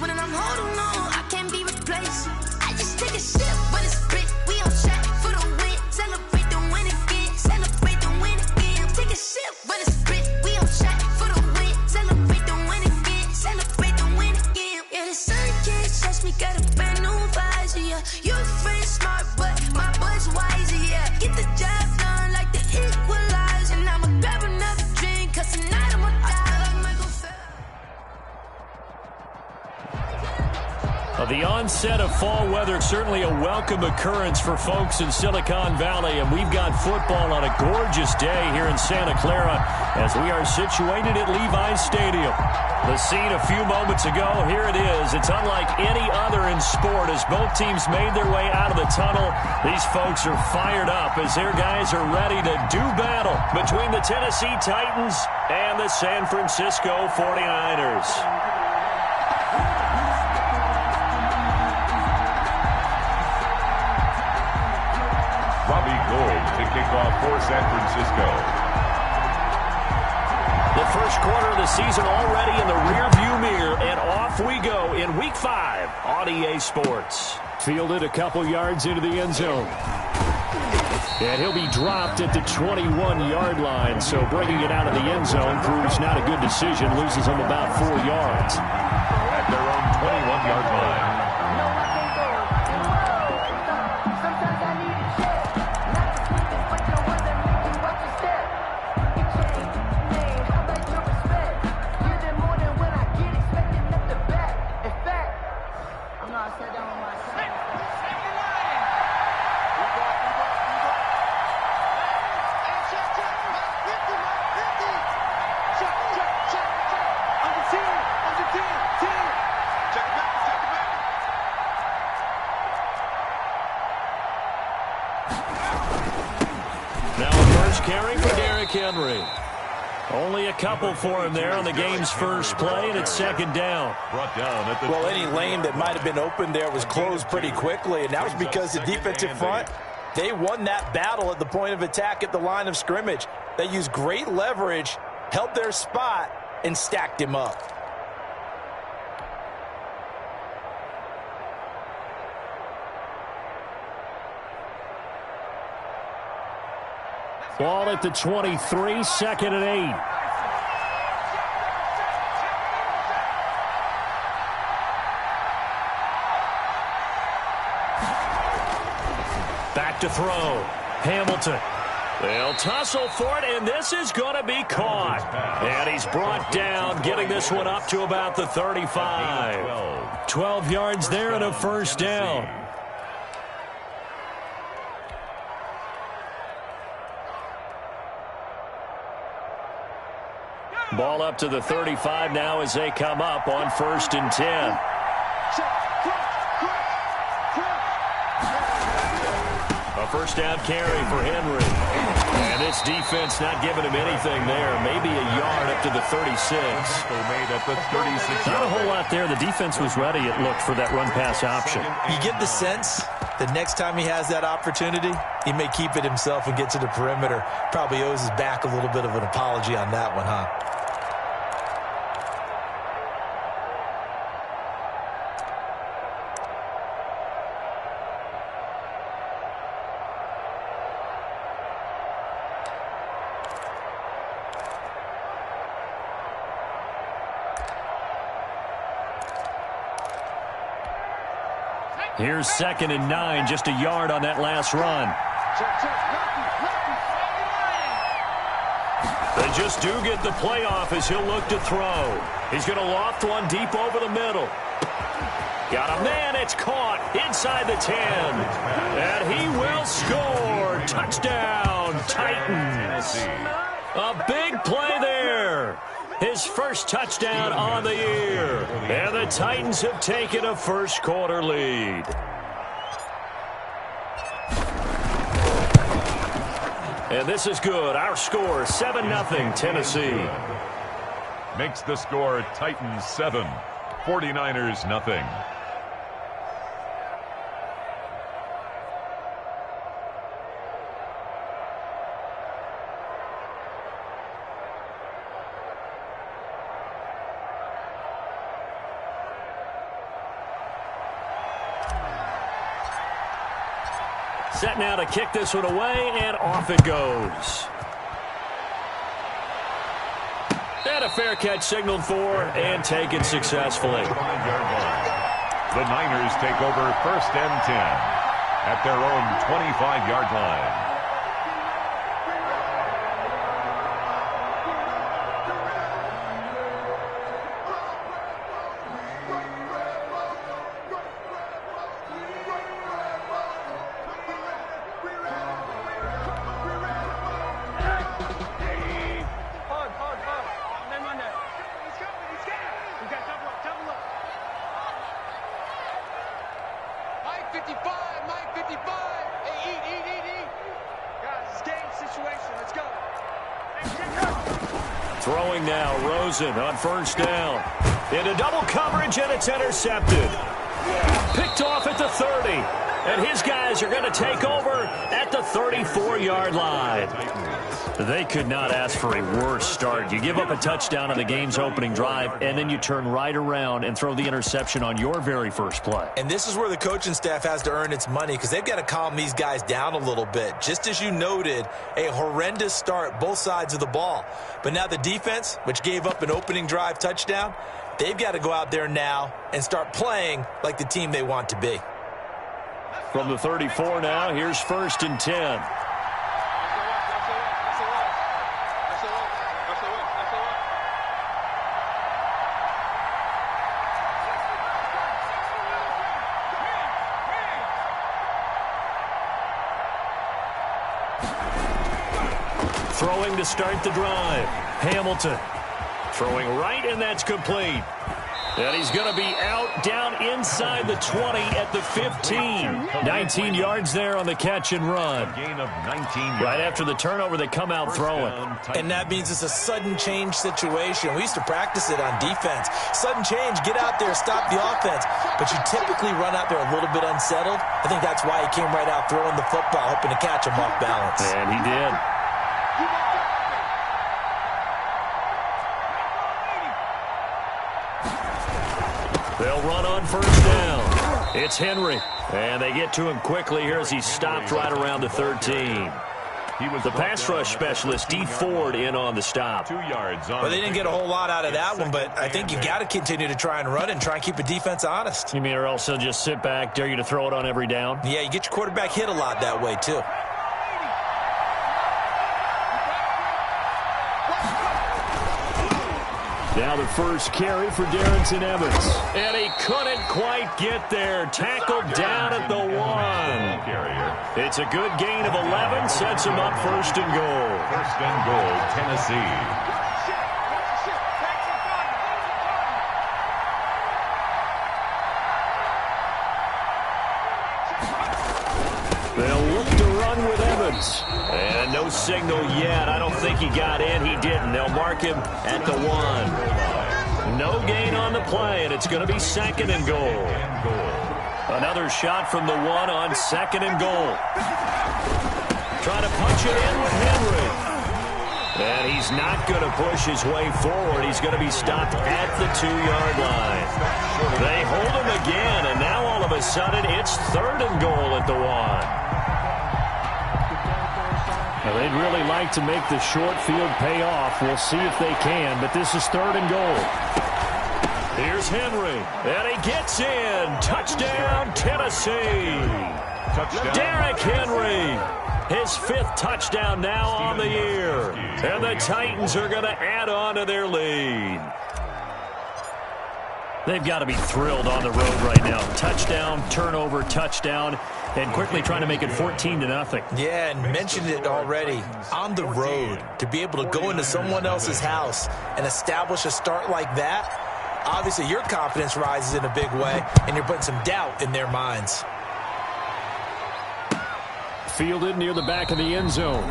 when I'm holding on, I can't be replaced. I just take a sip when it's split. We on track for the win. Celebrate the win again. Celebrate the win again. Take a sip when it's split. We on track for the win. Celebrate the win again. Celebrate the win again. Yeah, the sun can't touch me. Got a brand new visor. Yeah, you're a friend smart, but my boy's wiser. Yeah, get the job done like the equalizer. And I'ma grab another drink, cause tonight I'ma die like Michael Phelps. The onset of fall weather, certainly a welcome occurrence for folks in Silicon Valley, and we've got football on a gorgeous day here in Santa Clara as we are situated at Levi's Stadium. The scene a few moments ago, here it is. It's unlike any other in sport as both teams made their way out of the tunnel. These folks are fired up as their guys are ready to do battle between the Tennessee Titans and the San Francisco 49ers. Robbie Gould to kick off for San Francisco. The first quarter of the season already in the rearview mirror, and off we go in Week 5 on EA Sports. Fielded a couple yards into the end zone. And he'll be dropped at the 21-yard line, so bringing it out of the end zone proves not a good decision, loses him about 4 yards. At their own 21-yard line. Henry. Only a couple for him there on the game's first play, and it's second down. Well, any lane that might have been open there was closed pretty quickly, and that was because the defensive front, they won that battle at the point of attack at the line of scrimmage. They used great leverage, held their spot, and stacked him up. Ball at the 23, second and 8. Back to throw. Hamilton. They'll tussle for it, and this is going to be caught. And he's brought down, getting this one up to about the 35. 12 yards there and a first down. Ball up to the 35 now as they come up on 1st and 10. A first down carry for Henry. And this defense not giving him anything there. Maybe a yard up to the 36. Not a whole lot there. The defense was ready, it looked, for that run-pass option. You get the sense the next time he has that opportunity, he may keep it himself and get to the perimeter. Probably owes his back a little bit of an apology on that one, huh? Here's 2nd and 9, just a yard on that last run. They just do get the playoff as he'll look to throw. He's going to loft one deep over the middle. Got a man, it's caught inside the 10. And he will score. Touchdown, Titans. A big play there. His first touchdown on the year. And the Titans have taken a first quarter lead. And this is good. Our score, 7-0 Tennessee. Makes the score Titans 7, 49ers nothing. Set now to kick this one away, and off it goes. And a fair catch signaled for and taken successfully. The Niners take over 1st and 10 at their own 25-yard line. Throwing now, Rosen on 1st down. Into double coverage, and it's intercepted. Picked off at the 30. And his guys are going to take over at the 34-yard line. They could not ask for a worse start. You give up a touchdown on the game's opening drive, and then you turn right around and throw the interception on your very first play. And this is where the coaching staff has to earn its money, because they've got to calm these guys down a little bit. Just as you noted, a horrendous start, both sides of the ball. But now the defense, which gave up an opening drive touchdown, they've got to go out there now and start playing like the team they want to be. From the 34 now, here's 1st and 10. Throwing to start the drive. Hamilton throwing right, and that's complete. And he's going to be out down inside the 20 at the 15. 19 yards there on the catch and run. Gain of 19 yards. Right after the turnover, they come out throwing. And that means it's a sudden change situation. We used to practice it on defense. Sudden change, get out there, stop the offense. But you typically run out there a little bit unsettled. I think that's why he came right out throwing the football, hoping to catch him off balance. And he did. They'll run on 1st down. It's Henry. And they get to him quickly here as he's stopped right around the 13. The pass rush specialist, D. Ford, in on the stop. 2 yards on. Well, they didn't get a whole lot out of that one, but I think you've got to continue to try and run and try and keep a defense honest. You mean, or else they'll just sit back, dare you to throw it on every down? Yeah, you get your quarterback hit a lot that way, too. Now the first carry for Darrington Evans. And he couldn't quite get there. Tackled down at the 1. It's a good gain of 11. Sets him up 1st and goal. 1st and goal, Tennessee. They'll look to run with Evans. And no signal yet. I don't think he got in. He didn't. They'll mark him at the 1. No gain on the play, and it's going to be 2nd and goal. Another shot from the 1 on 2nd and goal. Trying to punch it in with Henry. And he's not going to push his way forward. He's going to be stopped at the 2-yard line. They hold him again, and now all of a sudden it's 3rd and goal at the 1. Now, they'd really like to make the short field pay off. We'll see if they can, but this is 3rd and goal. Here's Henry, and he gets in. Touchdown, Tennessee. Touchdown. Derrick Henry, his 5th touchdown now on the year. And the Titans are going to add on to their lead. They've got to be thrilled on the road right now. Touchdown, turnover, touchdown, and quickly trying to make it 14-0. Yeah, and mentioned it already. On the road, to be able to go into someone else's house and establish a start like that, obviously your confidence rises in a big way, and you're putting some doubt in their minds. Fielded near the back of the end zone.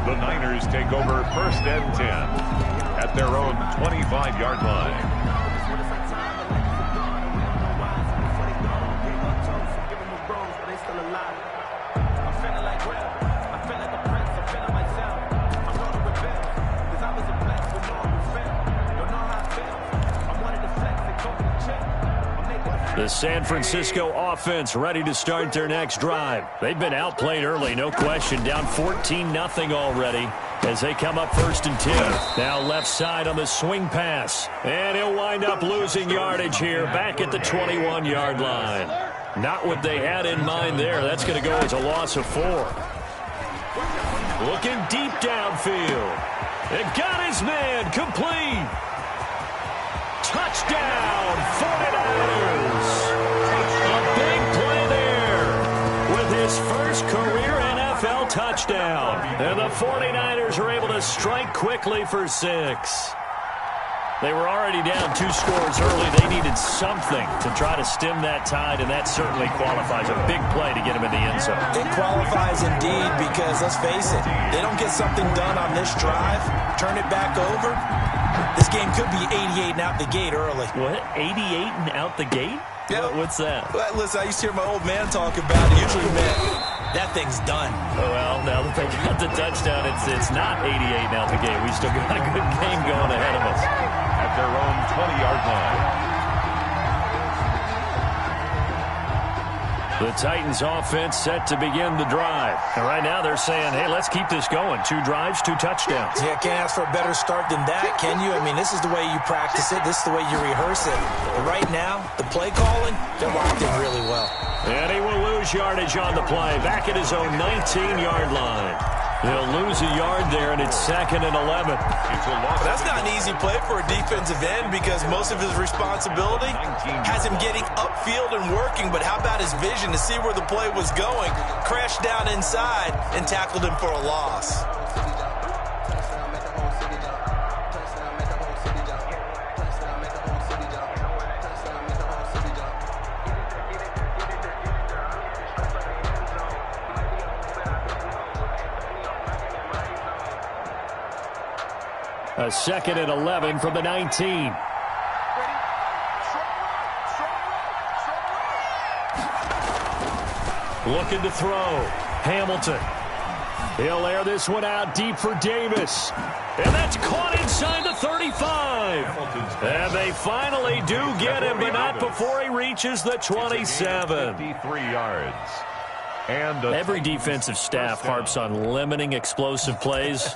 The Niners take over 1st and 10 at their own 25-yard line. The San Francisco offense ready to start their next drive. They've been outplayed early, no question. Down 14-0 already as they come up 1st and 10. Now left side on the swing pass. And he'll wind up losing yardage here back at the 21-yard line. Not what they had in mind there. That's going to go as a loss of 4. Looking deep downfield. It got his man complete. Touchdown, 49ers. A big play there with his first career NFL touchdown. And the 49ers are able to strike quickly for 6. They were already down 2 scores early. They needed something to try to stem that tide, and that certainly qualifies. A big play to get him in the end zone. It qualifies indeed because, let's face it, they don't get something done on this drive, turn it back over, this game could be 88 and out the gate early. What? 88 and out the gate? Yeah. What's that? Well, listen, I used to hear my old man talk about it. Usually meant that thing's done. Oh, well, now that they got the touchdown, it's not 88 and out the gate. We still got a good game going ahead of us. At their own 20-yard line. The Titans offense set to begin the drive. And right now they're saying, hey, let's keep this going. 2 drives, 2 touchdowns. Yeah, can't ask for a better start than that, can you? I mean, this is the way you practice it. This is the way you rehearse it. But right now, the play calling, they're locked in really well. And he will lose yardage on the play. Back at his own 19-yard line. They'll lose a yard there, and it's 2nd and 11. That's not an easy play for a defensive end because most of his responsibility has him getting upfield and working. But how about his vision to see where the play was going? Crashed down inside and tackled him for a loss. A 2nd and 11 from the 19. Looking to throw. Hamilton. He'll air this one out deep for Davis. And that's caught inside the 35. And they finally do get him, but not before he reaches the 27. 53 yards. And every defensive staff harps on limiting explosive plays.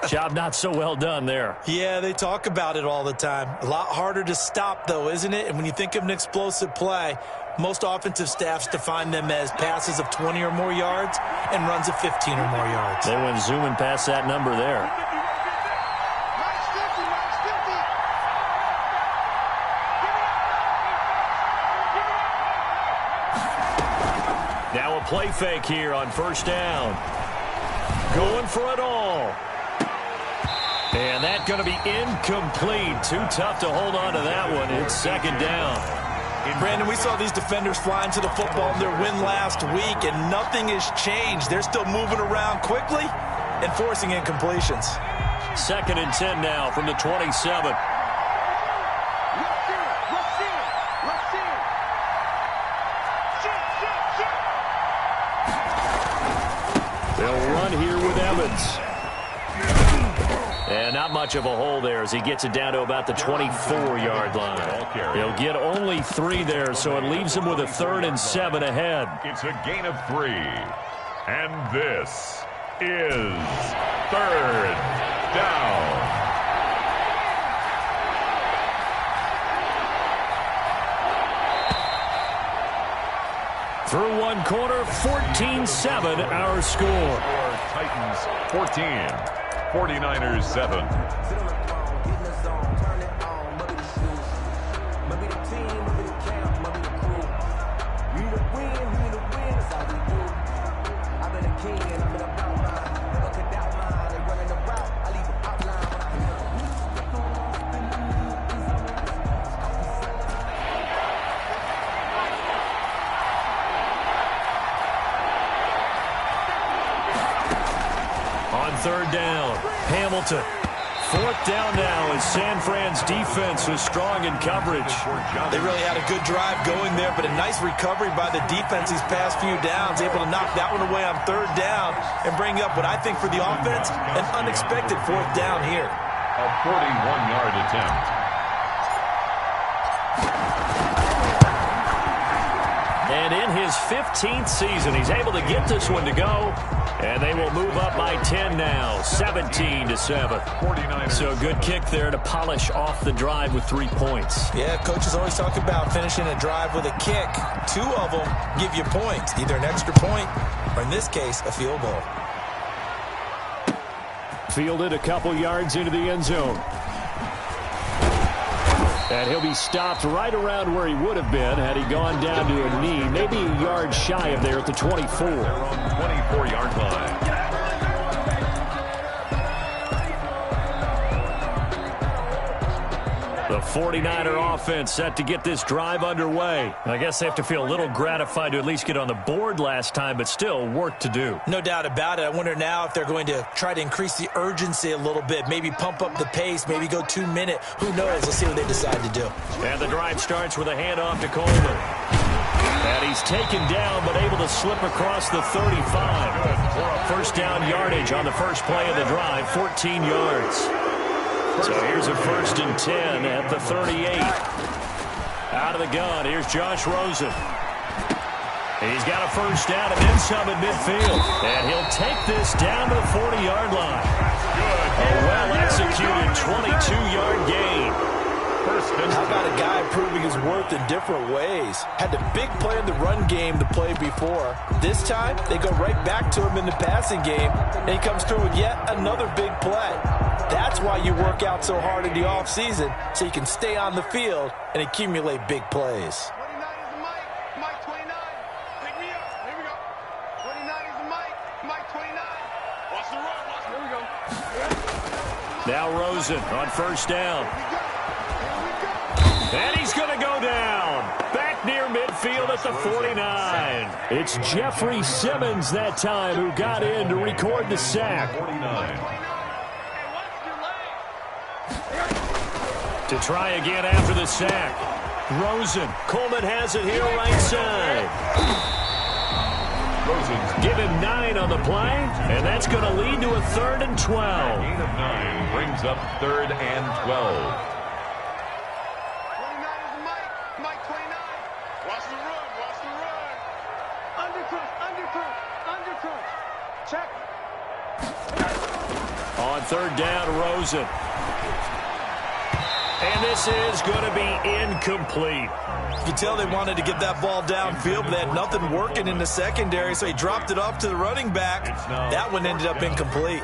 Job not so well done there. Yeah, they talk about it all the time. A lot harder to stop, though, isn't it? And when you think of an explosive play, most offensive staffs define them as passes of 20 or more yards and runs of 15 or more yards. They went zooming past that number there. Now a play fake here on 1st down. Going for it all. And that's going to be incomplete. Too tough to hold on to that one. It's 2nd down. Brandon, we saw these defenders flying to the football in their win last week, and nothing has changed. They're still moving around quickly and forcing incompletions. 2nd and 10 now from the 27. They'll run here with Evans. And not much of a hole there as he gets it down to about the 24-yard line. He'll get only 3 there, so it leaves him with a 3rd and 7 ahead. It's a gain of 3. And this is 3rd down. Through one quarter, 14-7 our score. Titans 14, 49ers 7. On 3rd down, Hamilton. 4th down now as San Fran's defense was strong in coverage. They really had a good drive going there, but a nice recovery by the defense these past few downs, able to knock that one away on 3rd down and bring up what I think for the offense, an unexpected 4th down here. A 41-yard attempt. And in his 15th season, he's able to get this one to go. And they will move up by 10 now, 17-7. So a good kick there to polish off the drive with 3 points. Yeah, coaches always talk about finishing a drive with a kick. 2 of them give you points, either an extra point or, in this case, a field goal. Fielded a couple yards into the end zone. And he'll be stopped right around where he would have been had he gone down to a knee, maybe a yard shy of there at the 24. They're on the 24-yard line. The 49er offense set to get this drive underway. I guess they have to feel a little gratified to at least get on the board last time, but still work to do. No doubt about it. I wonder now if they're going to try to increase the urgency a little bit, maybe pump up the pace, maybe go 2-minute. Who knows? Let's see what they decide to do. And the drive starts with a handoff to Coleman. And he's taken down, but able to slip across the 35. First down yardage on the first play of the drive, 14 yards. So here's a 1st and 10 at the 38. Out of the gun, here's Josh Rosen. He's got a first down and then some at midfield. And he'll take this down to the 40-yard line. A well-executed 22-yard gain. How about a guy proving his worth in different ways? Had the big play in the run game to play before. This time, they go right back to him in the passing game, and he comes through with yet another big play. That's why you work out so hard in the offseason, so you can stay on the field and accumulate big plays. 29 is the Mike. Mike 29. Pick me up. Here we go. 29 is the Mike. Mike 29. Watch the run. Watch. Here we go. Now Rosen on first down. And he's going to go down. Back near midfield at the 49. It's Jeffrey Simmons that time who got in to record the sack. 49. To try again after the sack. Rosen. Coleman has it here right side. Rosen's Give him 9 on the play, and that's going to lead to a 3rd and 12. gain of 9 brings up 3rd and 12. 29 is the Mike. Mike 29. Watch the run. Watch the run. Undercrunch. Undercrunch. Undercrunch. Check. On 3rd down, Rosen. And this is going to be incomplete. You can tell they wanted to get that ball downfield, but they had nothing working in the secondary, so he dropped it off to the running back. That one ended up incomplete.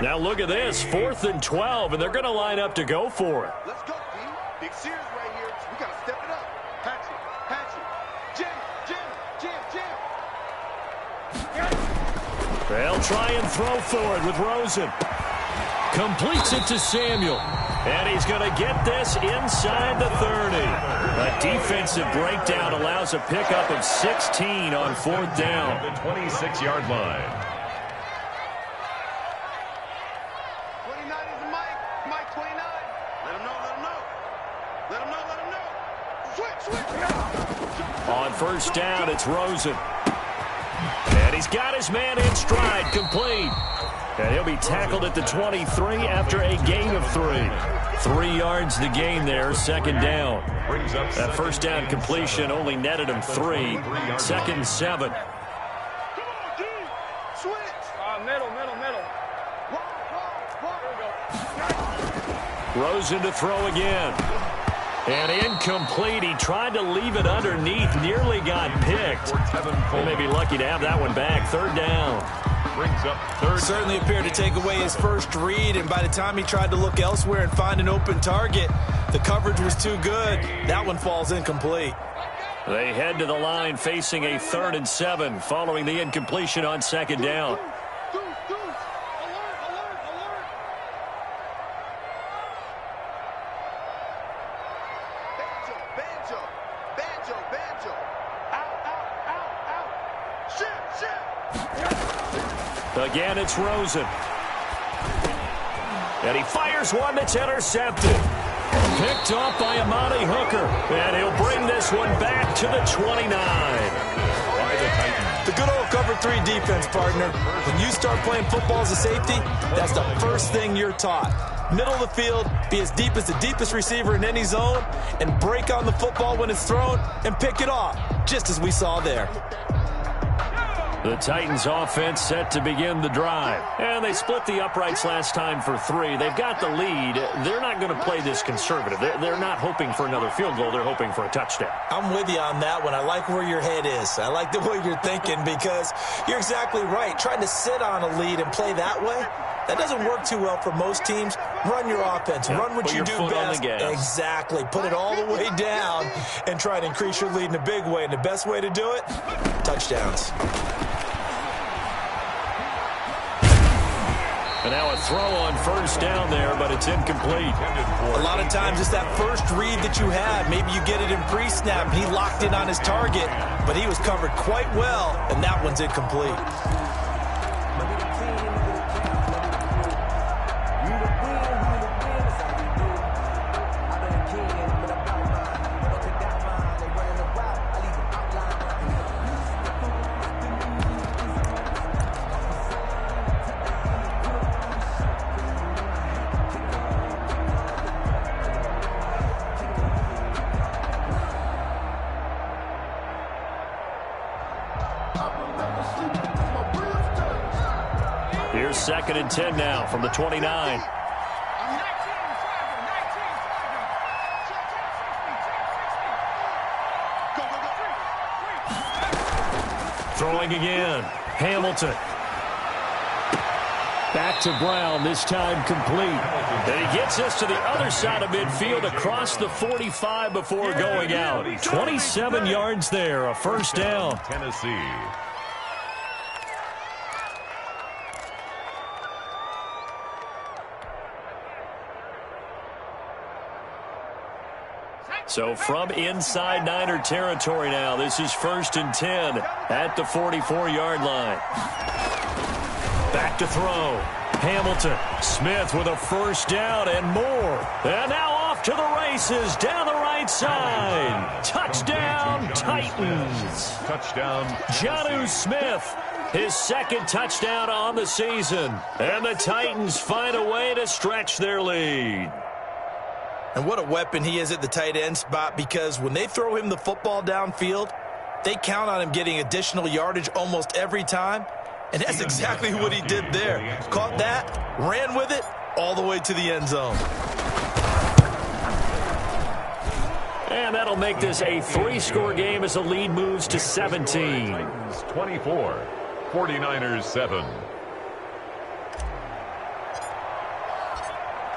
Now look at this, 4th and 12, and they're going to line up to go for it. Let's go, B. Big Sears right here. We got to step it up. Patch it. Patch it. Jam. Jam. Jam. They'll try and throw for it with Rosen. Completes it to Samuel. And he's going to get this inside the 30. A defensive breakdown allows a pickup of 16 on 4th down. The 26-yard line. 29 is the Mike. Mike 29. Let him know. Let him know. Let him know. Let him know. Switch. Switch. On first down, it's Rosen. And he's got his man in stride, complete. And he'll be tackled at the 23 after a gain of 3. 3 yards the gain there, 2nd down. That first down completion only netted him 3. 2nd and 7. Come on, D. Switch. Middle. Wall. Here we go. Rosen to throw again. And incomplete. He tried to leave it underneath. Nearly got picked. They may be lucky to have that one back. Third down. Brings up third. Certainly appeared to take away his first read, and by the time he tried to look elsewhere and find an open target, the coverage was too good. That one falls incomplete. They head to the line facing a 3rd and 7 following the incompletion on 2nd down. Again, it's Rosen. And he fires one that's intercepted. Picked off by Amani Hooker. And he'll bring this one back to the 29. The good old cover 3 defense, partner. When you start playing football as a safety, that's the first thing you're taught. Middle of the field, be as deep as the deepest receiver in any zone, and break on the football when it's thrown and pick it off, just as we saw there. The Titans offense set to begin the drive. And they split the uprights last time for 3. They've got the lead. They're not going to play this conservative. They're not hoping for another field goal. They're hoping for a touchdown. I'm with you on that one. I like where your head is. I like the way you're thinking because you're exactly right. Trying to sit on a lead and play that way, that doesn't work too well for most teams. Run your offense. Yeah, run what you do best. Exactly. Put it all the way down and try to increase your lead in a big way. And the best way to do it, touchdowns. And now a throw on 1st down there, but it's incomplete. A lot of times it's that first read that you have. Maybe you get it in pre-snap. He locked in on his target, but he was covered quite well, and that one's incomplete. Here's 2nd and 10 now from the 29. Throwing again. Hamilton. Back to Brown, this time complete. And he gets us to the other side of midfield across the 45 before going out. 27 yards there, a 1st down. Tennessee. So from inside Niner territory now, this is 1st and 10 at the 44-yard line. Back to throw. Hamilton. Smith with a 1st down and more. And now off to the races down the right side. Touchdown, Titans. Touchdown. Jonnu Smith, his 2nd touchdown on the season. And the Titans find a way to stretch their lead. And what a weapon he is at the tight end spot, because when they throw him the football downfield, they count on him getting additional yardage almost every time. And that's exactly what he did there. Caught that, ran with it, all the way to the end zone. And that'll make this a 3-score game as the lead moves to 17. 24, 49ers 7.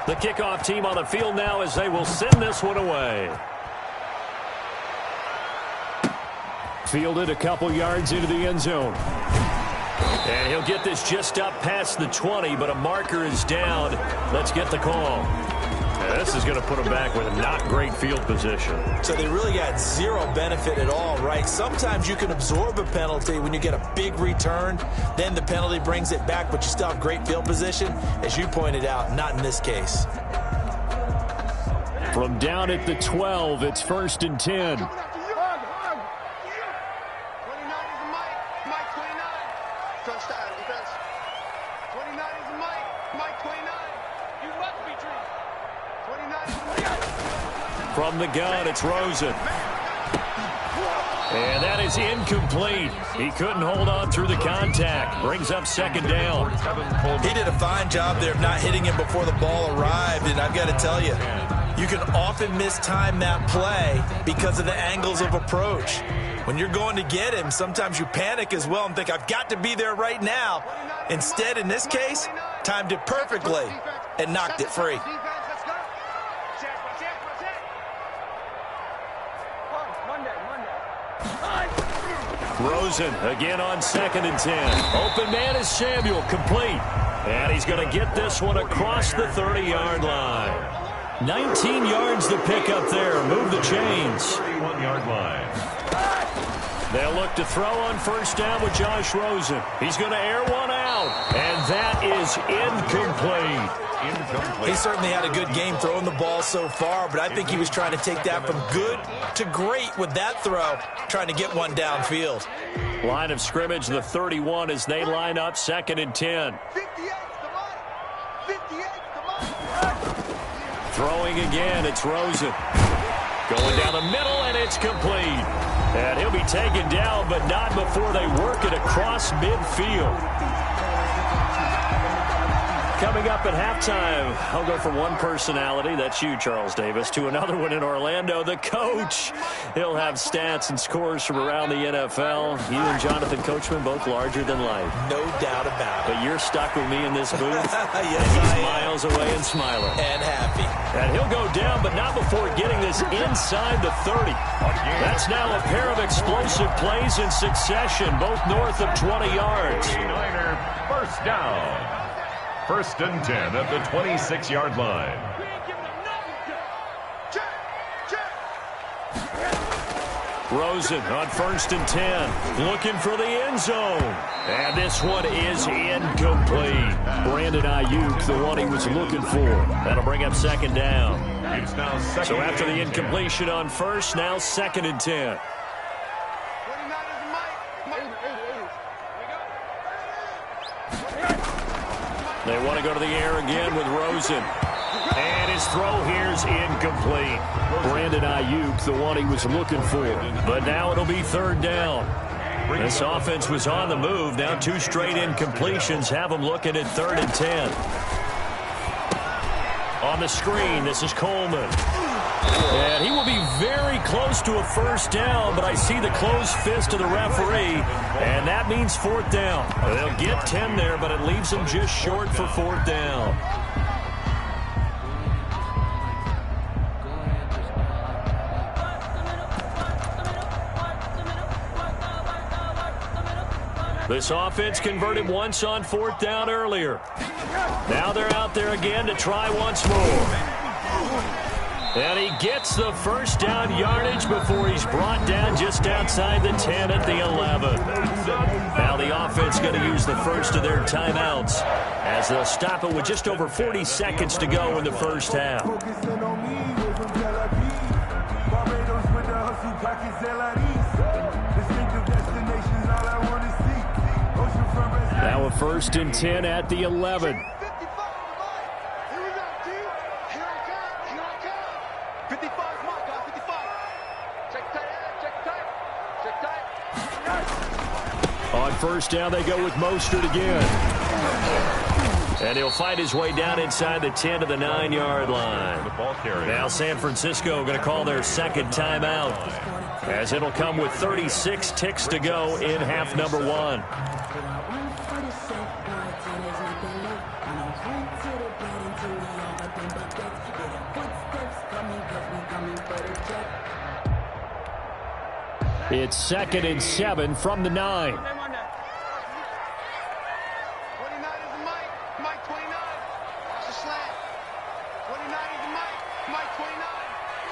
The kickoff team on the field now as they will send this one away. Fielded a couple yards into the end zone. And he'll get this just up past the 20, but a marker is down. Let's get the call. Yeah, this is going to put him back with a not great field position. So they really got zero benefit at all, right? Sometimes you can absorb a penalty when you get a big return. Then the penalty brings it back, but you still have great field position. As you pointed out, not in this case. From down at the 12, it's 1st and 10. From the gun, it's Rosen. And that is incomplete. He couldn't hold on through the contact. Brings up second down. He did a fine job there of not hitting him before the ball arrived, and I've got to tell you, you can often mistime that play because of the angles of approach. When you're going to get him, sometimes you panic as well and think, I've got to be there right now. Instead, in this case, timed it perfectly and knocked it free. Rosen again on 2nd and 10. Open man is Samuel, complete. And he's going to get this one across the 30-yard line. 19 yards to pick up there. Move the chains. 31-yard line. They'll look to throw on first down with Josh Rosen. He's going to air one out. And that is incomplete. He certainly had a good game throwing the ball so far, but I think he was trying to take that from good to great with that throw, trying to get one downfield. Line of scrimmage, the 31 as they line up 2nd and 10. 58, come on. 58, come on. Throwing again, it's Rosen. Going down the middle, and it's complete. And he'll be taken down, but not before they work it across midfield. Coming up at halftime, I'll go from one personality, that's you, Charles Davis, to another one in Orlando, the coach. He'll have stats and scores from around the NFL. You and Jonathan Coachman, both larger than life. No doubt about it. But you're stuck with me in this booth. Yes, and he's I am. miles away and smiling. And happy. And he'll go down, but not before getting this inside the 30. That's now a pair of explosive plays in succession, both north of 20 yards. 49er first down. 1st and 10 at the 26-yard line. Rosen on 1st and 10, looking for the end zone. And this one is incomplete. Brandon Ayuk, the one he was looking for. That'll bring up 2nd down. It's now second. So after the incompletion on first, now 2nd and 10. They want to go to the air again with Rosen. And his throw here's incomplete. Brandon Ayuk, the one he was looking for. But now it'll be 3rd down. This offense was on the move. Now 2 straight incompletions have them looking at 3rd and 10. On the screen, this is Coleman. And he will be very close to a 1st down, but I see the closed fist of the referee, and that means 4th down. They'll get 10 there, but it leaves them just short for 4th down. This offense converted once on 4th down earlier. Now they're out there again to try once more. And he gets the 1st down yardage before he's brought down just outside the 10 at the 11. Now the offense going to use the first of their timeouts as they'll stop it with just over 40 seconds to go in the 1st half. Now a 1st and 10 at the 11. 55, come on, guys, 55. Check tight. On 1st down, they go with Mostert again. And he'll fight his way down inside the 10 to the 9-yard line. Now San Francisco going to call their 2nd timeout, as it'll come with 36 ticks to go in half number 1. It's 2nd and 7 from the 9. 29 is Mike. Mike 29. It's a slant. 29 is Mike. Mike 29.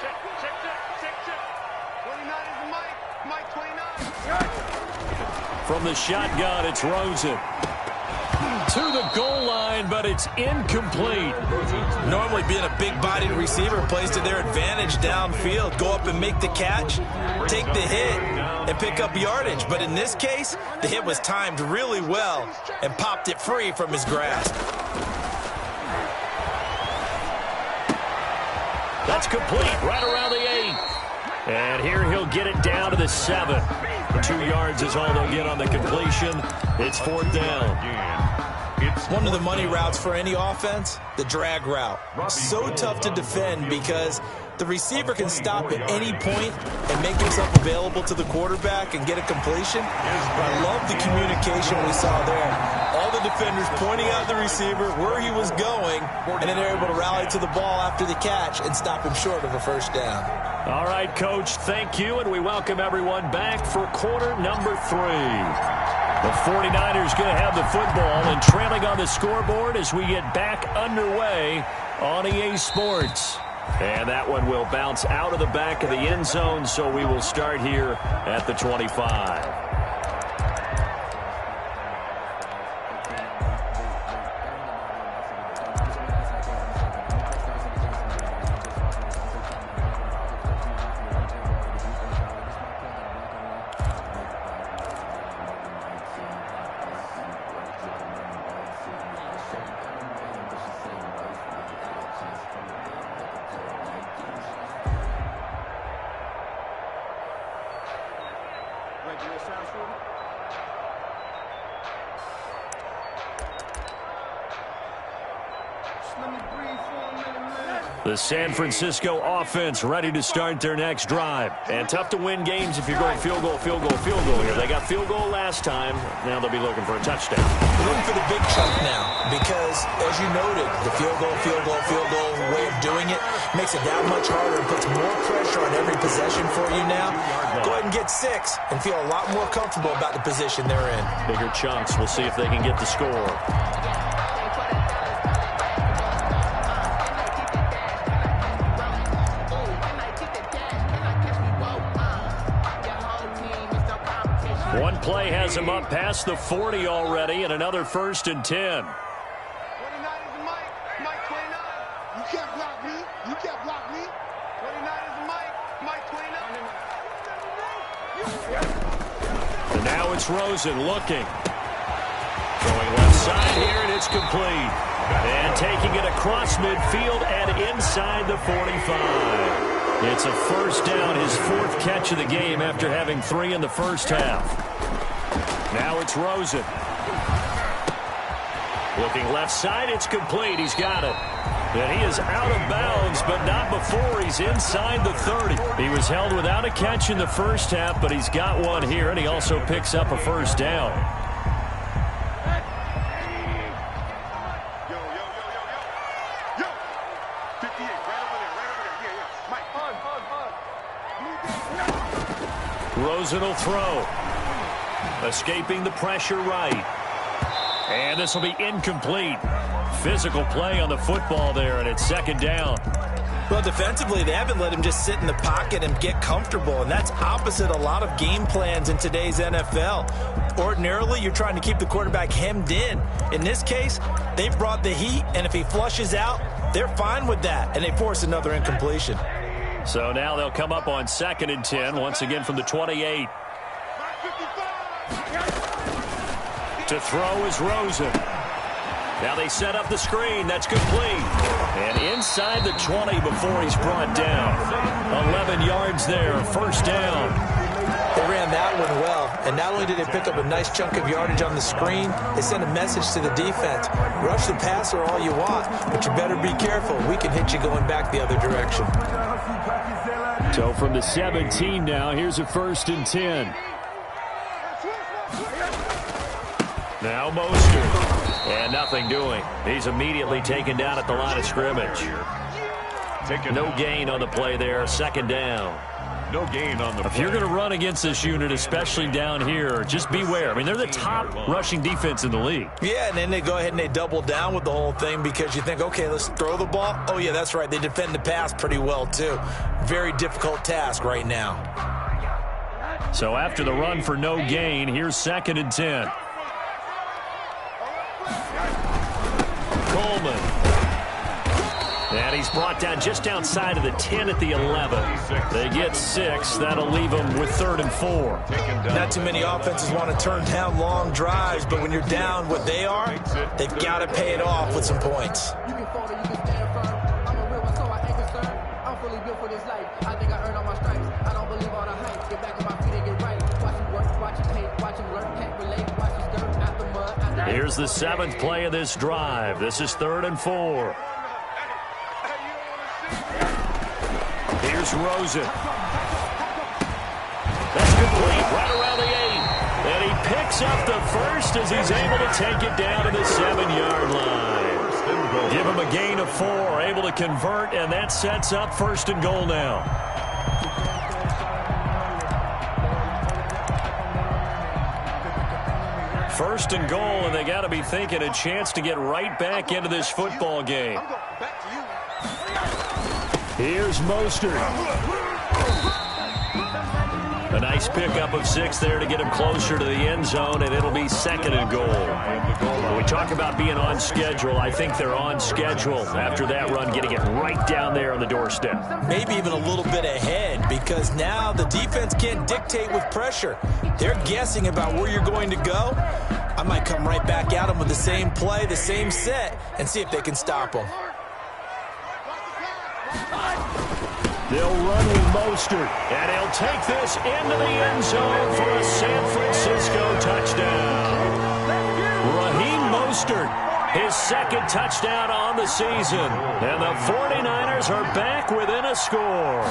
Check. 29 is Mike. Mike 29. From the shotgun, it's Rosen. To the goal line, but it's incomplete. Normally being a big-bodied receiver plays to their advantage downfield. Go up and make the catch, take the hit, and pick up yardage. But in this case, the hit was timed really well and popped it free from his grasp. That's complete right around the 8. And here he'll get it down to the 7. 2 yards is all they'll get on the completion. It's 4th down. One of the money routes for any offense, the drag route. So tough to defend because the receiver can stop at any point and make himself available to the quarterback and get a completion. But I love the communication we saw there. All the defenders pointing out the receiver where he was going, and then they're able to rally to the ball after the catch and stop him short of a first down. All right, Coach, thank you, and we welcome everyone back for quarter number 3. The 49ers going to have the football and trailing on the scoreboard as we get back underway on EA Sports. And that one will bounce out of the back of the end zone, so we will start here at the 25. The San Francisco offense ready to start their next drive. And tough to win games if you're going field goal, field goal, field goal here. They got field goal last time. Now they'll be looking for a touchdown. They're looking for the big chunk now because, as you noted, the field goal way of doing it makes it that much harder and puts more pressure on every possession for you now. Go ahead and get 6 and feel a lot more comfortable about the position they're in. Bigger chunks. We'll see if they can get the score. One play has him up past the 40 already, and another 1st and 10. 29 is Mike. Mike 29. You can't block me. You can't block me. 29 is Mike. Mike 29. And now it's Rosen looking. Throwing left side here, and it's complete. And taking it across midfield and inside the 45. It's a first down, his 4th catch of the game after having 3 in the first half. Now it's Rosen. Looking left side, it's complete. He's got it. And he is out of bounds, but not before he's inside the 30. He was held without a catch in the first half, but he's got one here, and he also picks up a first down. Rosen will throw. Escaping the pressure right. And this will be incomplete. Physical play on the football there, and it's 2nd down. Well, defensively, they haven't let him just sit in the pocket and get comfortable, and that's opposite a lot of game plans in today's NFL. Ordinarily, you're trying to keep the quarterback hemmed in. In this case, they brought the heat, and if he flushes out, they're fine with that, and they force another incompletion. So now they'll come up on 2nd and 10, once again from the 28. To throw is Rosen. Now they set up the screen. That's complete. And inside the 20 before he's brought down. 11 yards there, 1st down. They ran that one well, and not only did they pick up a nice chunk of yardage on the screen, they sent a message to the defense. Rush the passer all you want, but you better be careful. We can hit you going back the other direction. So from the 17 now, here's a 1st and 10. Now Mostert. And nothing doing. He's immediately taken down at the line of scrimmage. No gain on the play there. 2nd down. No gain on the play. If you're going to run against this unit, especially down here, just beware. I mean, they're the top rushing defense in the league. Yeah, and then they go ahead and they double down with the whole thing because you think, okay, let's throw the ball. Oh, yeah, that's right. They defend the pass pretty well, too. Very difficult task right now. So after the run for no gain, here's 2nd and 10. Coleman. And he's brought down just outside of the 10 at the 11. They get 6. That'll leave them with 3rd and 4. Not too many offenses want to turn down long drives, but when you're down what they are, they've got to pay it off with some points. I'm a real one, so I ain't concerned. I'm fully built for this life. I think I earned all my stripes. I don't Here's the 7th play of this drive. This is 3rd and 4. Here's Rosen. That's complete right around the 8. And he picks up the first as he's able to take it down to the 7-yard line. Give him a gain of 4, able to convert, and that sets up 1st and goal now. First and goal, and they got to be thinking a chance to get right back into this football game. Here's Mostert. A nice pickup of 6 there to get him closer to the end zone, and it'll be 2nd and goal. When we talk about being on schedule, I think they're on schedule after that run, getting it right down there on the doorstep. Maybe even a little bit ahead, because now the defense can't dictate with pressure. They're guessing about where you're going to go. I might come right back at them with the same play, the same set, and see if they can stop them. They'll run with Mostert, and he'll take this into the end zone for a San Francisco touchdown. Raheem Mostert, his 2nd touchdown on the season, and the 49ers are back within a score.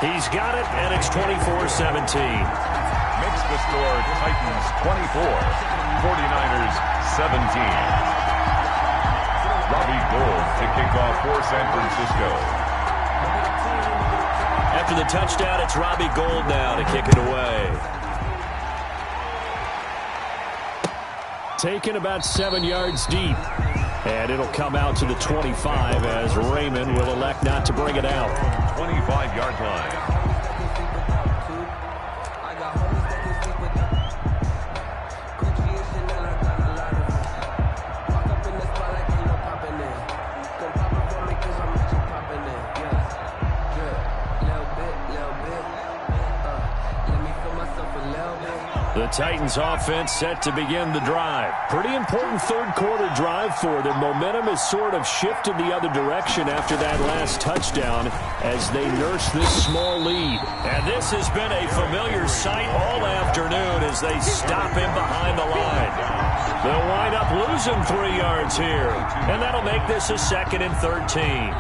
He's got it, and it's 24-17. Makes the score Titans 24, 49ers 17. Robbie Gould to kick off for San Francisco. After the touchdown, it's Robbie Gould now to kick it away. Taken about 7 yards deep. And it'll come out to the 25 as Raymond will elect not to bring it out. 25-yard line. The Titans offense set to begin the drive. Pretty important 3rd quarter drive for them. Momentum has sort of shifted the other direction after that last touchdown as they nurse this small lead. And this has been a familiar sight all afternoon as they stop him behind the line. They'll wind up losing 3 yards here, and that'll make this a 2nd and 13.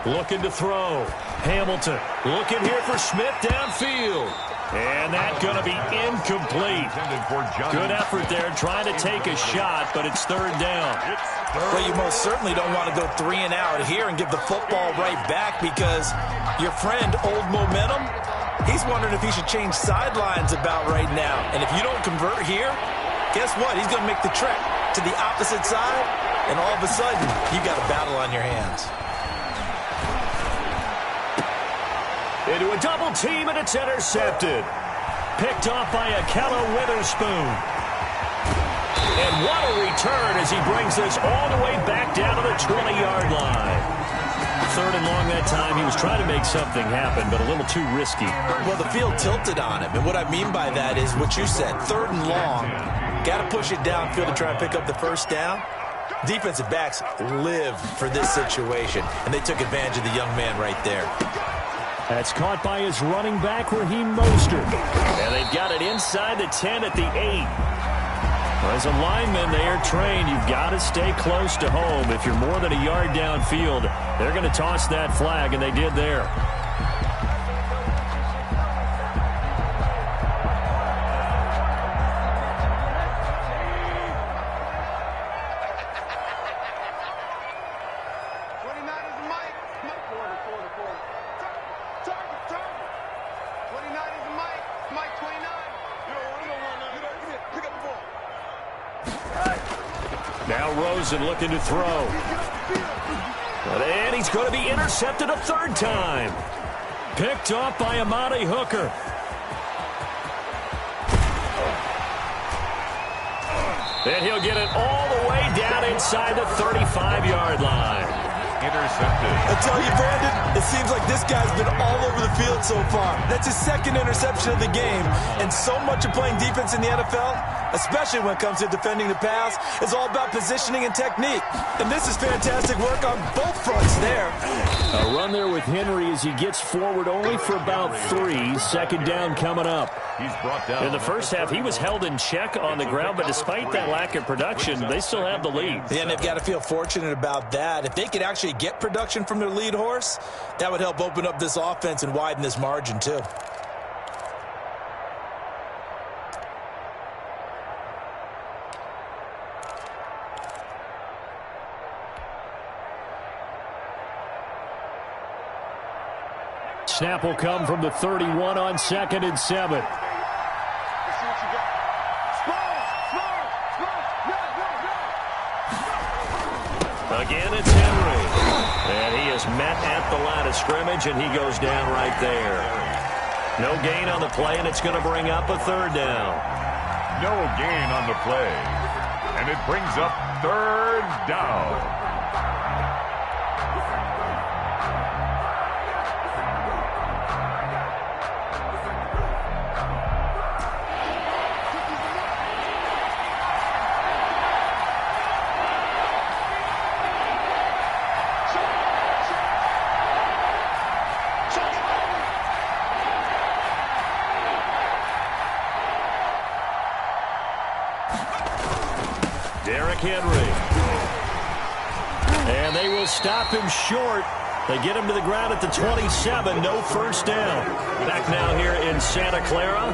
Looking to throw. Hamilton looking here for Smith downfield. And that's going to be incomplete. Good effort there trying to take a shot, but it's 3rd down. Well, you most certainly don't want to go 3 and out here and give the football right back because your friend, Old Momentum, he's wondering if he should change sidelines about right now. And if you don't convert here, guess what? He's going to make the trek to the opposite side, and all of a sudden, you've got a battle on your hands. Into a double team, and it's intercepted. Picked off by Akella Witherspoon. And what a return as he brings this all the way back down to the 20-yard line. 3rd and long that time. He was trying to make something happen, but a little too risky. Well, the field tilted on him, and what I mean by that is what you said. 3rd and long. Got to push it downfield to try and pick up the 1st down. Defensive backs live for this situation, and they took advantage of the young man right there. That's caught by his running back, Raheem Mostert. And they've got it inside the 10 at the 8. As a lineman, they are trained. You've got to stay close to home. If you're more than a yard downfield, they're going to toss that flag, and they did there. Now Rosen looking to throw. And he's going to be intercepted a third time. Picked off by Amari Hooker. And he'll get it all the way down inside the 35-yard line. Intercepted. I tell you, Brandon, it seems like this guy's been all over the field so far. That's his second interception of the game. And so much of playing defense in the NFL, especially when it comes to defending the pass, is all about positioning and technique. And this is fantastic work on both fronts there. A run there with Henry as he gets forward only for about 3. Second down coming up. He's brought down. In the first half, he was held in check on the ground, but despite that lack of production, they still have the lead. Yeah, and they've got to feel fortunate about that. If they could actually get production from their lead horse, that would help open up this offense and widen this margin too. Snap will come from the 31 on 2nd and 7. Again, it's Henry. And he is met at the line of scrimmage, and he goes down right there. No gain on the play, and it's going to bring up a third down. No gain on the play. And it brings up third down. Henry. And they will stop him short. They get him to the ground at the 27. No first down. Back now here in Santa Clara.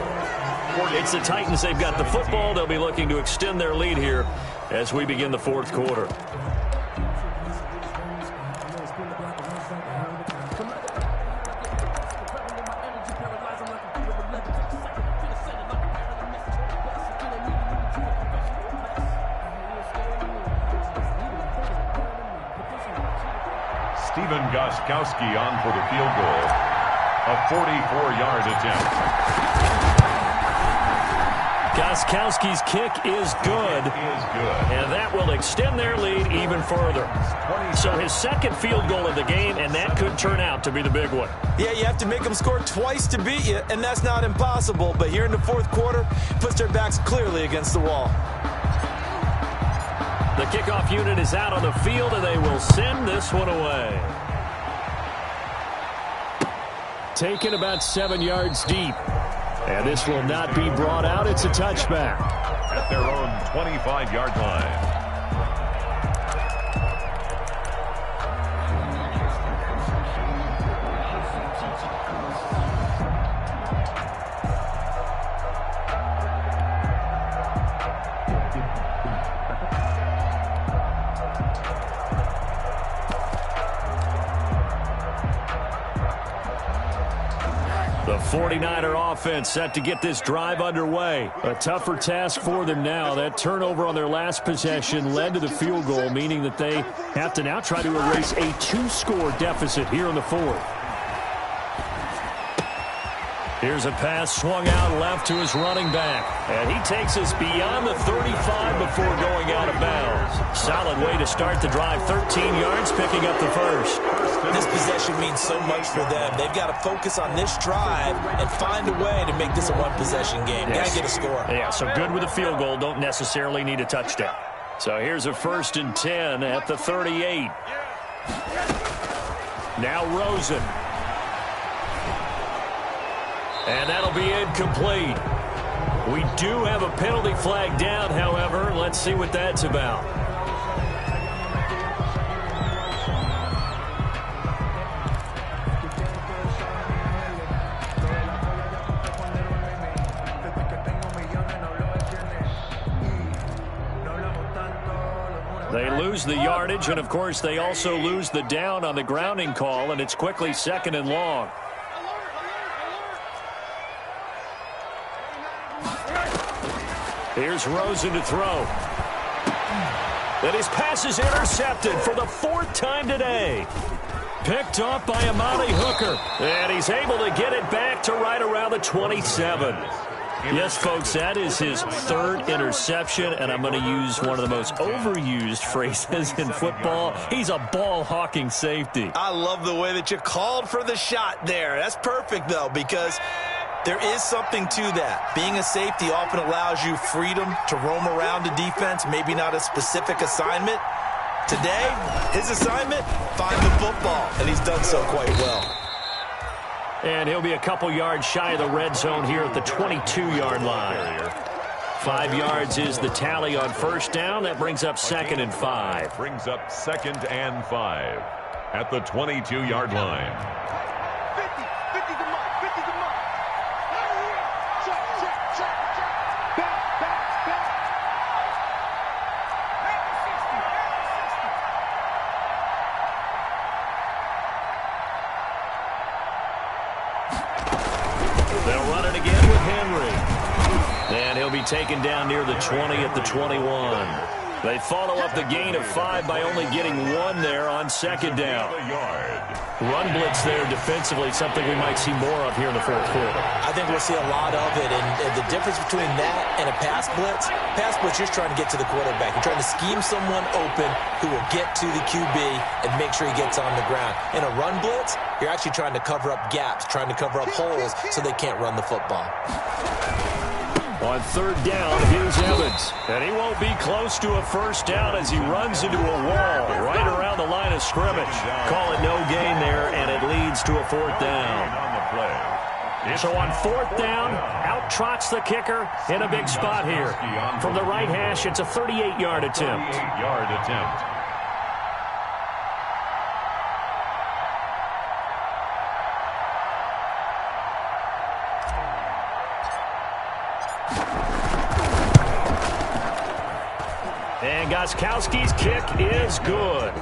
It's the Titans. They've got the football. They'll be looking to extend their lead here as we begin the fourth quarter. Goskowski on for the field goal. A 44-yard attempt. Goskowski's kick is good. And that will extend their lead even further. So his second field goal of the game, and that could turn out to be the big one. Yeah, you have to make them score twice to beat you, and that's not impossible. But here in the fourth quarter, puts their backs clearly against the wall. The kickoff unit is out on the field, and they will send this one away. Taken about 7 yards deep. And this will not be brought out. It's a touchback. At their own 25-yard line. The 49er offense set to get this drive underway. A tougher task for them now. That turnover on their last possession led to the field goal, meaning that they have to now try to erase a 2-score deficit here in the fourth. Here's a pass swung out left to his running back. And he takes us beyond the 35 before going out of bounds. Solid way to start the drive. 13 yards, picking up the first. This possession means so much for them. They've got to focus on this drive and find a way to make this a one-possession game. Got to get a score. Yeah, so good with a field goal. Don't necessarily need a touchdown. So here's a 1st and 10 at the 38. Now Rosen. And that'll be incomplete. We do have a penalty flag down, however. Let's see what that's about. They lose the yardage, and of course they also lose the down on the grounding call, and it's quickly 2nd and long. Here's Rosen to throw. And his pass is intercepted for the 4th time today. Picked off by Amani Hooker. And he's able to get it back to right around the 27. Yes, folks, that is his 3rd interception, and I'm going to use one of the most overused phrases in football. He's a ball-hawking safety. I love the way that you called for the shot there. That's perfect, though, because there is something to that. Being a safety often allows you freedom to roam around the defense, maybe not a specific assignment. Today, his assignment, find the football, and he's done so quite well. And he'll be a couple yards shy of the red zone here at the 22-yard line. 5 yards is the tally on first down. That brings up 2nd and 5. Brings up 2nd and 5 at the 22-yard line. 50 to Mike, 50 to Mike. Out of here. Check. Back. They'll run it again with Henry. And he'll be taken down near the 20 at the 21. They follow up the gain of 5 by only getting 1 there on 2nd down. Run blitz there defensively, something we might see more of here in the 4th quarter. I think we'll see a lot of it, and the difference between that and a pass blitz, you're just trying to get to the quarterback. You're trying to scheme someone open who will get to the QB and make sure he gets on the ground. In a run blitz, you're actually trying to cover up gaps, trying to cover up holes so they can't run the football. On 3rd down, here's Evans. And he won't be close to a first down as he runs into a wall right around the line of scrimmage. Call it no gain there, and it leads to a 4th down. So on 4th down, out trots the kicker in a big spot here. From the right hash, it's a 38-yard attempt. And Gostkowski's kick is good.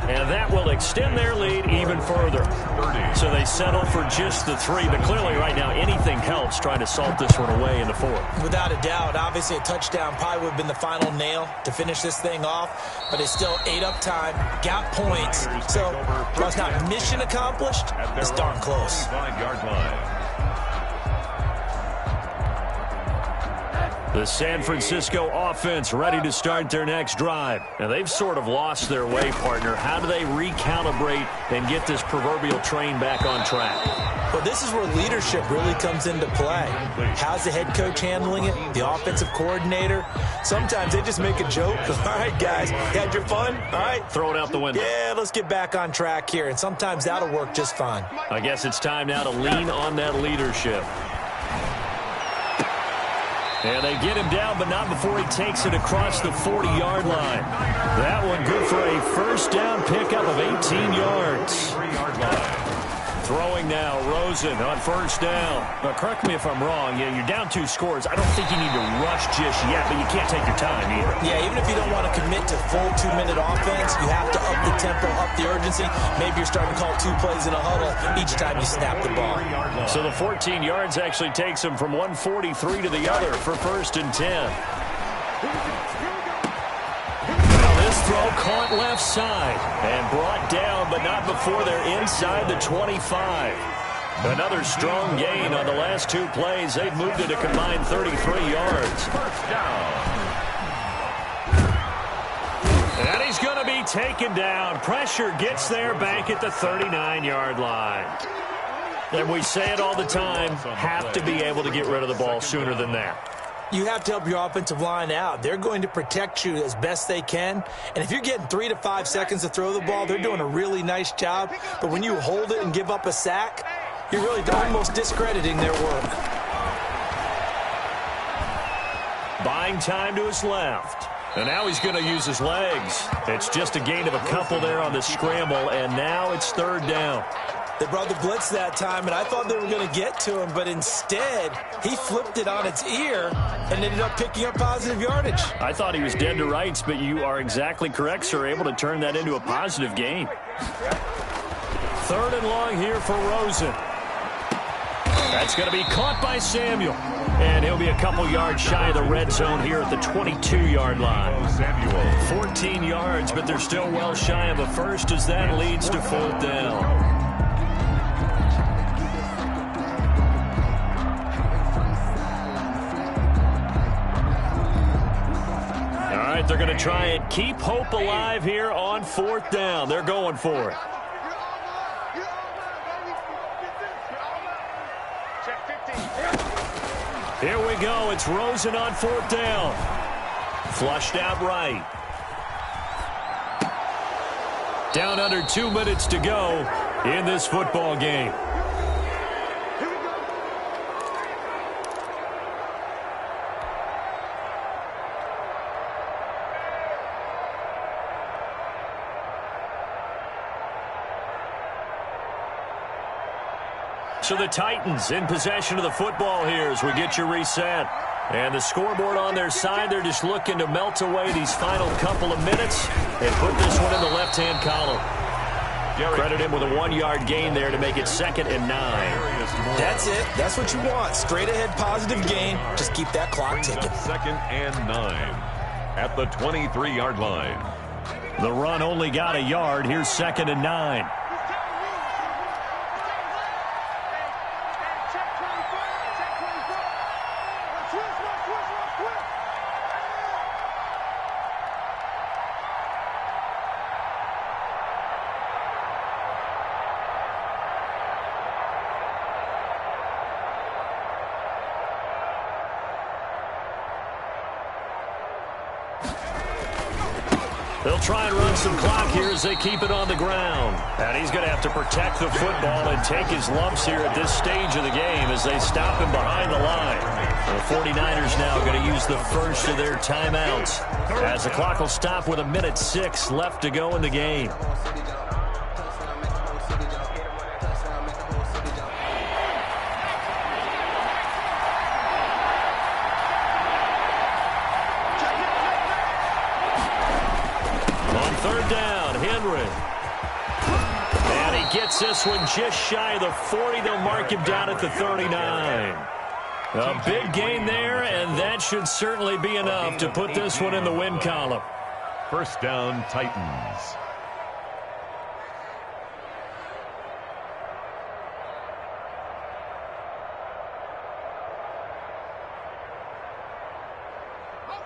And that will extend their lead even further. So they settle for just the 3. But clearly right now anything helps trying to salt this one away in the 4th. Without a doubt, obviously a touchdown probably would have been the final nail to finish this thing off. But it's still ate up time, got points. So while it's not mission accomplished, it's darn close. 5-yard line. The San Francisco offense ready to start their next drive. And they've sort of lost their way, partner. How do they recalibrate and get this proverbial train back on track? Well, this is where leadership really comes into play. How's the head coach handling it? The offensive coordinator? Sometimes they just make a joke. All right, guys, you had your fun? All right. Throw it out the window. Yeah, let's get back on track here. And sometimes that'll work just fine. I guess it's time now to lean on that leadership. And they get him down, but not before he takes it across the 40-yard line. That one good for a first down pickup of 18 yards. 3-yard line. Throwing now, Rosen on first down. Now, correct me if I'm wrong. Yeah, you're down 2 scores. I don't think you need to rush just yet, but you can't take your time either. Yeah, even if you don't want to commit to full 2-minute offense, you have to up the tempo, up the urgency. Maybe you're starting to call 2 plays in a huddle each time you snap the ball. So the 14 yards actually takes him from 143 to the other for 1st and 10. Throw caught left side and brought down, but not before they're inside the 25. Another strong gain on the last 2 plays. They've moved it a combined 33 yards. First down. And he's going to be taken down. Pressure gets there back at the 39-yard line. And we say it all the time, have to be able to get rid of the ball sooner than that. You have to help your offensive line out. They're going to protect you as best they can. And if you're getting 3 to 5 seconds to throw the ball, they're doing a really nice job. But when you hold it and give up a sack, you're really almost discrediting their work. Buying time to his left. And now he's going to use his legs. It's just a gain of a couple there on the scramble, and now it's 3rd down. They brought the blitz that time, and I thought they were going to get to him, but instead, he flipped it on its ear and ended up picking up positive yardage. I thought he was dead to rights, but you are exactly correct, sir, able to turn that into a positive gain. 3rd and long here for Rosen. That's going to be caught by Samuel. And he'll be a couple yards shy of the red zone here at the 22-yard line. Samuel. 14 yards, but they're still well shy of a first as that leads to 4th down. They're going to try and keep hope alive here on 4th down. They're going for it. Here we go. It's Rosen on 4th down. Flushed out right. Down under 2 minutes to go in this football game. So the Titans in possession of the football here as we get you reset. And the scoreboard on their side, they're just looking to melt away these final couple of minutes and put this one in the left-hand column. Credit him with a 1-yard gain there to make it 2nd and 9. That's it. That's what you want. Straight ahead positive gain. Just keep that clock ticking. 2nd and 9 at the 23-yard line. The run only got a yard. Here's 2nd and 9. They'll try and run some clock here as they keep it on the ground. And he's going to have to protect the football and take his lumps here at this stage of the game as they stop him behind the line. The 49ers now going to use the first of their timeouts as the clock will stop with 1:06 left to go in the game. Gets this one just shy of the 40. They'll mark him down at the 39. A big gain there, and that should certainly be enough to put this one in the win column. 1st down, Titans.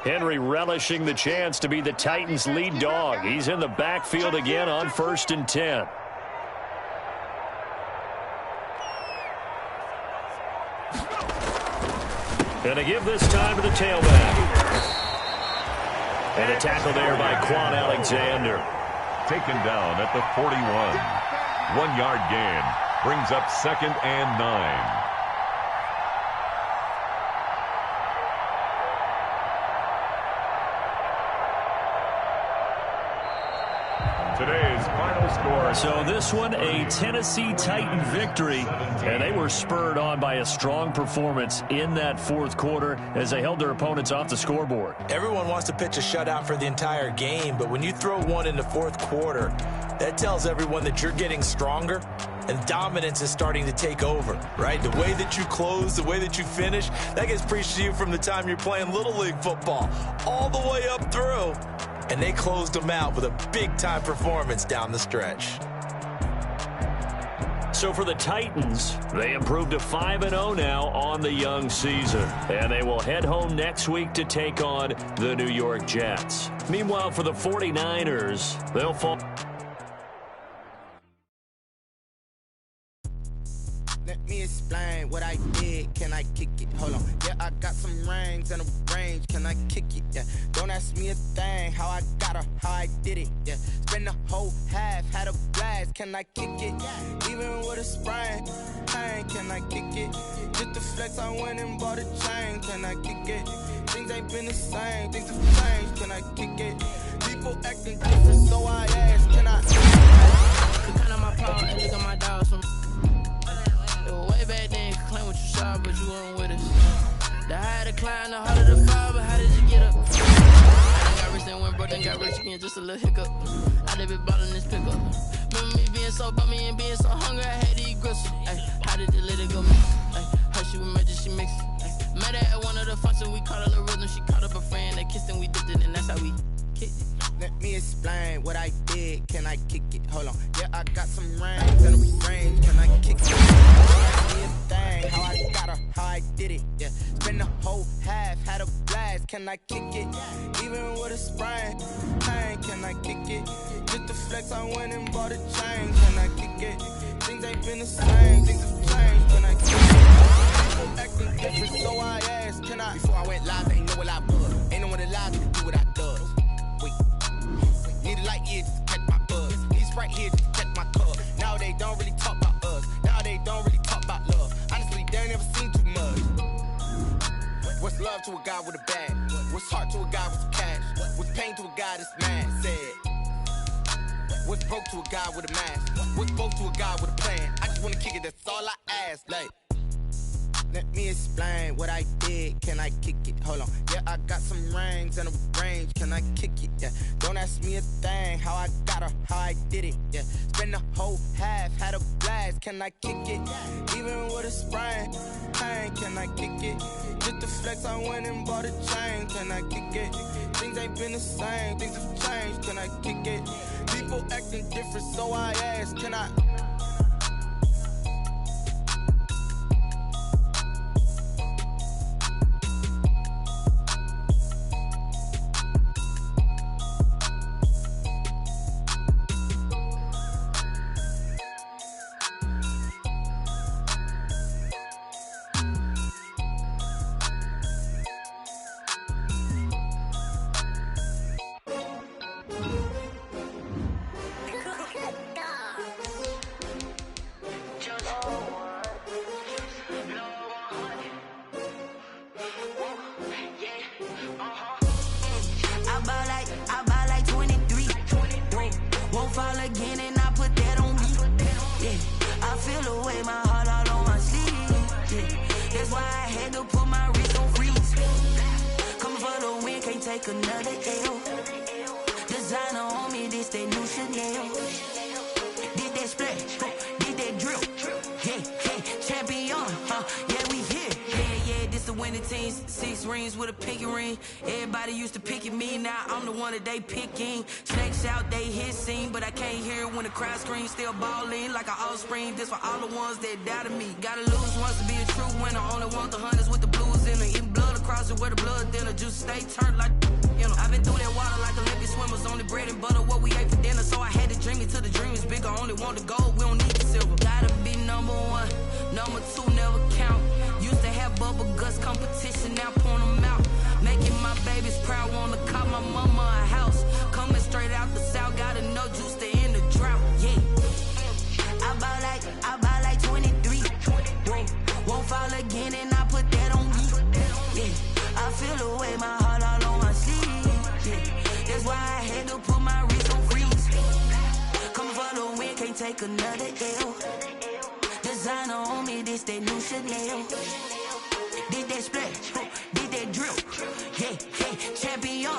Henry relishing the chance to be the Titans' lead dog. He's in the backfield again on 1st and 10. Going to give this time to the tailback. And a tackle there by Quan Alexander. Taken down at the 41. 1-yard gain. Brings up 2nd and 9. Today's final score. So this one, a Tennessee Titan victory, and they were spurred on by a strong performance in that 4th quarter as they held their opponents off the scoreboard. Everyone wants to pitch a shutout for the entire game, but when you throw one in the 4th quarter, that tells everyone that you're getting stronger and dominance is starting to take over, right? The way that you close, the way that you finish, that gets preached to you from the time you're playing Little League football all the way up through. And they closed them out with a big-time performance down the stretch. So for the Titans, they improved to 5-0 now on the young season. And they will head home next week to take on the New York Jets. Meanwhile, for the 49ers, they'll fall. Let me explain what I did. Can I kick it? Hold on. Yeah, I got some rings and a range. Can I kick it? Yeah. Don't ask me a thing. How I got her, how I did it. Yeah. Spend the whole half, had a blast. Can I kick it? Even with a sprain. Hey, can I kick it? Just the flex, I went and bought a chain. Can I kick it? Things ain't been the same. Things have changed. Can I kick it? People acting different, so I ask. Can I? Kind of my paw and look at my dogs from. Way back then, you could claim what you saw, but you weren't with us. The higher the climb, the harder the fall, but how did you get up? I got rich and went broke, then got rich again, just a little hiccup. I done been ballin' this pickup. Remember me being so bummy and being so hungry, I had to eat gristle. Ay, how did you let it go? Ay, Hold on, yeah, I got some rings and a range. Can I kick it? Ask me a thing, how I got her, how I did it. Yeah, spend the whole half, had a blast. Can I kick it? Even with a sprain, pain. Can I kick it? Just the flex, I went and bought a chain. Can I kick it? Things ain't been the same, things have changed. Can I kick it? People acting different, so I asked, can I? Before I went live, they know what I was. Ain't no one alive to do what I does. Wait, need a light here just to catch my buzz. Need Sprite here just to catch my cup. Now they don't really talk about us. Now they don't really talk about love. Honestly, they ain't never seen too much. What's love to a guy with a bag? What's heart to a guy with some cash? What's pain to a guy that's mad? Said. What's broke to a guy with a mask? What's broke to a guy with a plan? I just wanna kick it, that's all I ask. Like, let me explain what I did. Can I kick it? Hold on. Yeah, I got some rings and a range. Can I kick it? Yeah. Don't ask me a thing. How I got her, how I did it. Yeah. Spend the whole half, had a blast. Can I kick it? Even with a sprain, pain. Can I kick it? Just the flex, I went and bought a chain. Can I kick it? Things ain't been the same, things have changed. Can I kick it? People acting different, so I ask, can I? They picking snakes out, they hissing, but I can't hear it when the crowd screams. Still balling like an offspring. This for all the ones that doubted me. Gotta lose once to be a true winner. Only want the hunters with the blues in it. Eating blood across it where the blood thinner. Juice stay turned like you know. I've been through that water like Olympic swimmers. Only bread and butter what we ate for dinner. So I had to dream it till the dream is bigger. Only want the gold, we don't need the silver. Gotta be number one, number two never count. Used to have bubble guts competition, now point them out. Making my babies proud, wanna call my mama a house. Coming straight out the south, gotta know juice to end the drought. Yeah, I buy like 23. Won't fall again, and I put that on me. Yeah, I feel the way, my heart all on my sleeve. Yeah, that's why I had to put my wrist on freeze. Coming for the win, can't take another L. Designer on me, this that new Chanel. Did that splash, did that drip. Yeah, champion,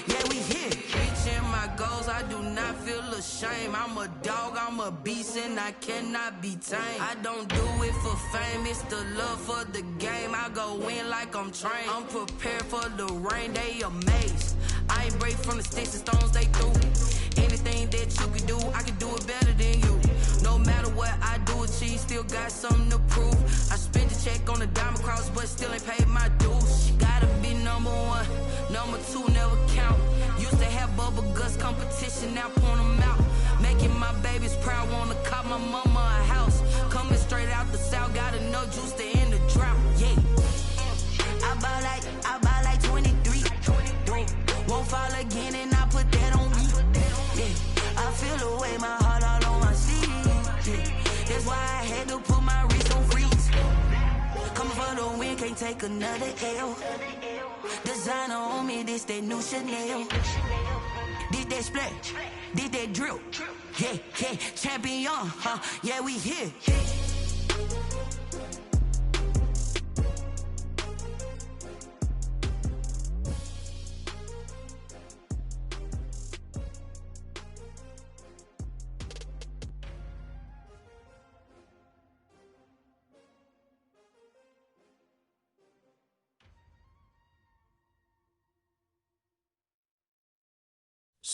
yeah, we here. Reaching my goals, I do not feel ashamed. I'm a dog, I'm a beast, and I cannot be tamed. I don't do it for fame, it's the love for the game. I go in like I'm trained. I'm prepared for the rain, they amazed. I ain't break from the sticks and stones they threw. Anything that you can do, I can do it better than you. No matter what I do, achieve, still got something to prove. I spent the check on the diamond cross, but still ain't paid my dues. Gotta be number one, number two never count. Used to have bubble guts competition, now point them out. Making my babies proud, wanna call my mama a house. Coming straight out the south, gotta know juice to end the drought. Yeah, I buy like 23. Won't fall again, and I put that on me. Yeah, I feel the way, my heart all on my sleeve. Yeah, that's why I had to put my wrist on freeze. Coming for the win, can't take another L. Designer on me, this that new Chanel. Did that splash, did that drip. Yeah, champion, yeah, we here.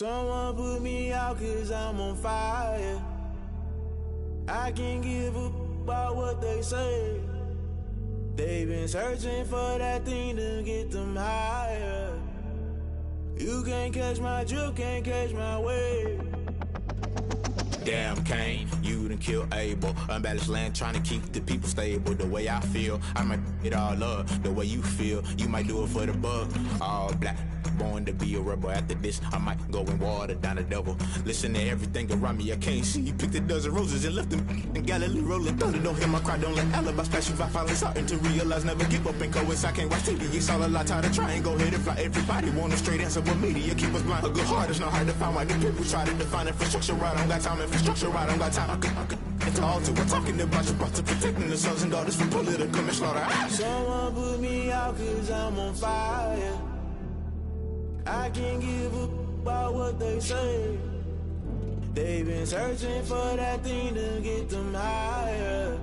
Someone put me out 'cause I'm on fire. I can't give a about what they say. They've been searching for that thing to get them higher. You can't catch my drift, can't catch my wave. Damn, Kane, you done killed Abel. Unbalanced land, trying to keep the people stable. The way I feel, I might it all up. The way you feel, you might do it for the buck. All black, born to be a rebel. After this, I might go and water down the devil. Listen to everything around me, I can't see. Picked a dozen roses and left them in Galilee rolling thunder. Don't hear my cry, don't let alibis pass you by. Finally starting to realize, never give up and coincide. Can't watch TV, it's all a lot. Tired of trying, go ahead and fly. Everybody want a straight answer, but media keep us blind. A good heart is not hard to find. Why the people try to define infrastructure right? I don't got time, infrastructure right, I don't got time. It's all to we're talking about you, about to protecting the sons and daughters from political manslaughter. Someone put me out 'cause I'm on fire. I can't give a about what they say. They've been searching for that thing to get them higher.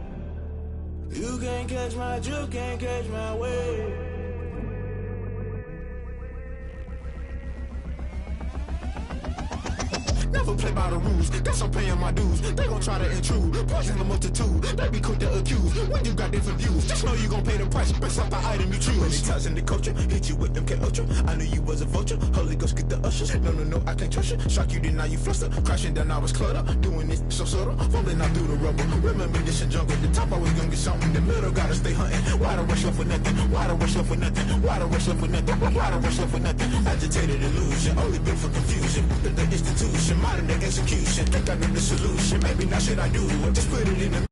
You can't catch my drift, can't catch my wave. Never play by the rules, guess I'm paying my dues. They gon' try to intrude, poison the multitude. They be quick to accuse, when you got different views. Just know you gon' pay the price, based off the item you choose. Many times in the culture, hit you with them K-Ultra. I knew you was a vulture, Holy Ghost get the ushers. No, I can't trust you. Shock you, then now you fluster. Crashing down, I was cluttered. Doing this so subtle, falling out through the rubble. Remember this in jungle, the top I was gonna get something. The middle gotta stay hunting. Why the rush left for nothing? Why the rush left for nothing? Why the rush left for nothing? Why the rush left for nothing? Agitated illusion, only built for confusion. The institution, modern day execution. Think I know the solution, maybe now should I do it? Just put it in the